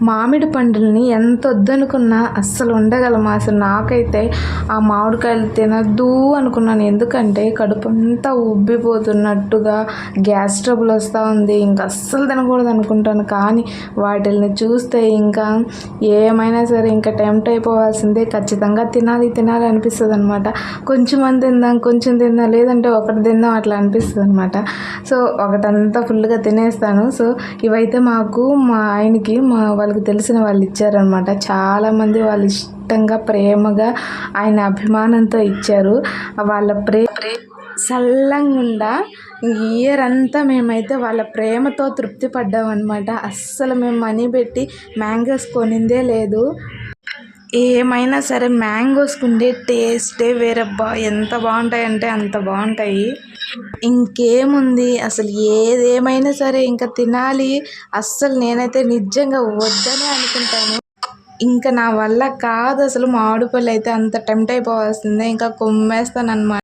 మామిడి పండుల్ని ఎంత వద్దనుకున్నా అస్సలు ఉండగలమా? అసలు నాకైతే ఆ మామిడికాయలు తినద్దు అనుకున్నాను. ఎందుకంటే కడుపంతా ఉబ్బిపోతున్నట్టుగా గ్యాస్ ట్రబుల్ వస్తూ ఉంది. ఇంకా అస్సలు తినకూడదు అనుకుంటాను. కానీ వాటిని చూస్తే ఇంకా ఏమైనా సరే ఇంకా టెంప్ట్ అయిపోవాల్సిందే. ఖచ్చితంగా తినాలి తినాలి అనిపిస్తుంది అనమాట. కొంచెం తిందాం లేదంటే ఒకటి తిందాం అట్లా అనిపిస్తుంది అనమాట. సో ఒకటంతా ఫుల్గా తినేస్తాను. సో ఇవైతే మాకు మా ఆయనకి వాళ్ళకి తెలిసిన వాళ్ళు ఇచ్చారనమాట. చాలామంది వాళ్ళు ఇష్టంగా ప్రేమగా ఆయన అభిమానంతో ఇచ్చారు. వాళ్ళ సల్లంగుండా ఇయర్ అంతా మేమైతే వాళ్ళ ప్రేమతో తృప్తి పడ్డామన్నమాట. అస్సలు మేము మనీ పెట్టి మ్యాంగోస్ కొనిందే లేదు. ఏమైనా సరే మ్యాంగోస్కి ఉండే టేస్టే వేరబ్బా, ఎంత బాగుంటాయంటే అంత బాగుంటాయి. ఇంకేముంది అసలు ఏదేమైనా సరే ఇంకా తినాలి. అస్సలు నేనైతే నిజంగా వద్దనే అనుకుంటాను. ఇంకా నా వల్ల కాదు అసలు. మామిడి పళ్ళు అయితే అంత టెంప్ట్ అయిపోవాల్సిందే. ఇంకా కొమ్మేస్తాను అనమాట.